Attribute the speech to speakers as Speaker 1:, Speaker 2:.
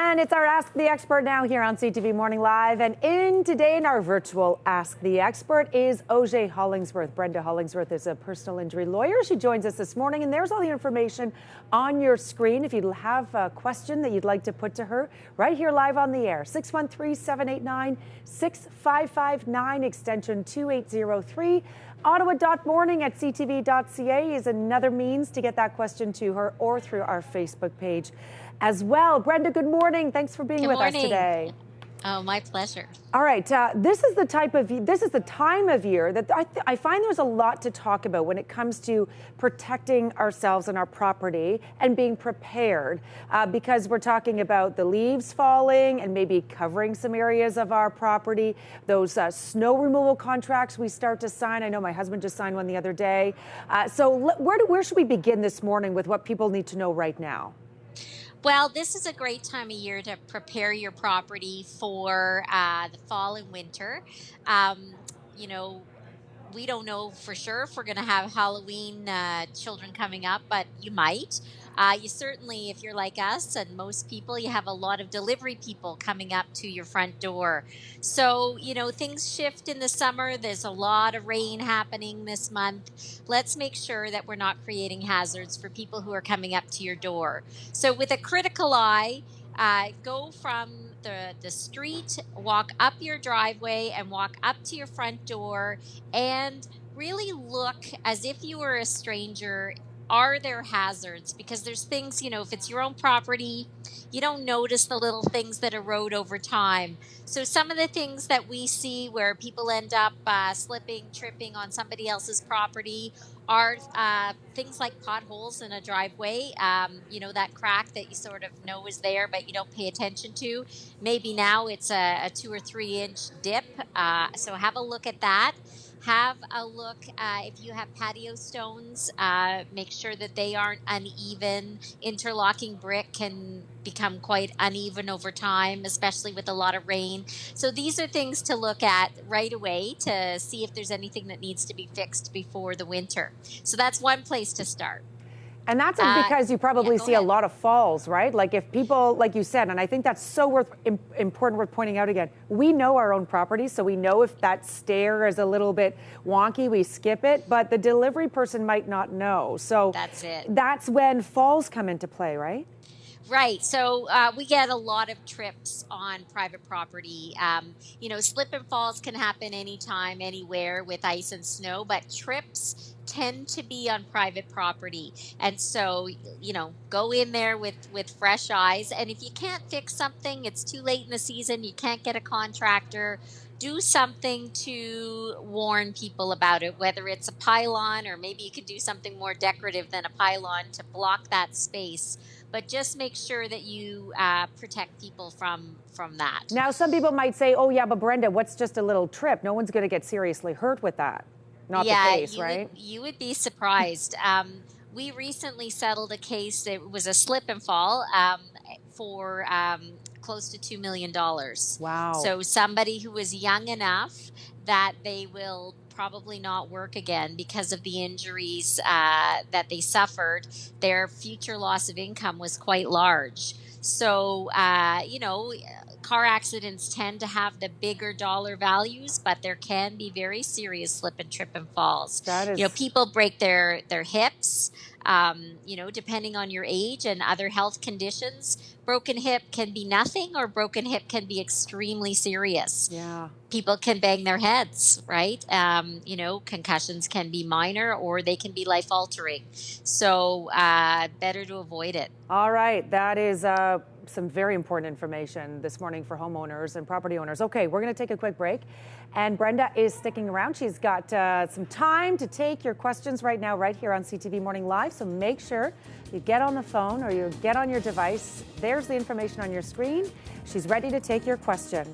Speaker 1: And it's our Ask the Expert now here on CTV Morning Live. And in today in our virtual Ask the Expert is Auger Hollingsworth. Brenda Hollingsworth is a personal injury lawyer. She joins us this morning, and there's all the information on your screen if you have a question that you'd like to put to her right here live on the air. 613-789-6559, extension 2803. Ottawa.morning@ctv.ca is another means to get that question to her, or through our Facebook page as well. Brenda, good morning. Thanks for being with us today.
Speaker 2: Oh, my pleasure.
Speaker 1: All right, this is the time of year that I find there's a lot to talk about when it comes to protecting ourselves and our property and being prepared, because we're talking about the leaves falling and maybe covering some areas of our property, those snow removal contracts we start to sign. I know my husband just signed one the other day. So where should we begin this morning with what people need to know right now?
Speaker 2: Well, this is a great time of year to prepare your property for the fall and winter. We don't know for sure if we're going to have Halloween children coming up, but you might. You certainly, if you're like us and most people, you have a lot of delivery people coming up to your front door. So, things shift in the summer. There's a lot of rain happening this month. Let's make sure that we're not creating hazards for people who are coming up to your door. So with a critical eye, go from the street, walk up your driveway and walk up to your front door and really look as if you were a stranger. Are there hazards? Because there's things, if it's your own property, you don't notice the little things that erode over time. So some of the things that we see where people end up slipping, tripping on somebody else's property are things like potholes in a driveway, that crack that you sort of know is there, but you don't pay attention to. Maybe now it's a 2 or 3 inch dip. So have a look at that. Have a look if you have patio stones, make sure that they aren't uneven. Interlocking brick can become quite uneven over time, especially with a lot of rain. So these are things to look at right away to see if there's anything that needs to be fixed before the winter. So that's one place to start.
Speaker 1: And that's because you probably see a lot of falls, right? Like if people, like you said, and I think that's so important worth pointing out again, we know our own property, so we know if that stair is a little bit wonky, we skip it, but the delivery person might not know. So
Speaker 2: that's it.
Speaker 1: That's when falls come into play, right?
Speaker 2: Right. So we get a lot of trips on private property. Slip and falls can happen anytime, anywhere with ice and snow, but trips tend to be on private property. And so, go in there with fresh eyes. And if you can't fix something, it's too late in the season, you can't get a contractor, do something to warn people about it, whether it's a pylon or maybe you could do something more decorative than a pylon to block that space. But just make sure that you protect people from that. Now,
Speaker 1: some people might say, oh, yeah, but Brenda, what's just a little trip? No one's going to get seriously hurt with that. Not the case, right?
Speaker 2: You would be surprised. We recently settled a case that was a slip and fall for close to $2 million.
Speaker 1: Wow.
Speaker 2: So somebody who was young enough that they will probably not work again because of the injuries that they suffered. Their future loss of income was quite large. So, car accidents tend to have the bigger dollar values, but there can be very serious slip and trip and falls. People break their hips, depending on your age and other health conditions. Broken hip can be nothing, or broken hip can be extremely serious.
Speaker 1: Yeah.
Speaker 2: People can bang their heads, right? Concussions can be minor or they can be life-altering. So better to avoid it.
Speaker 1: All right. That is some very important information this morning for homeowners and property owners. Okay, we're going to take a quick break. And Brenda is sticking around. She's got some time to take your questions right now, right here on CTV Morning Live. So make sure you get on the phone or you get on your device. There's the information on your screen. She's ready to take your question.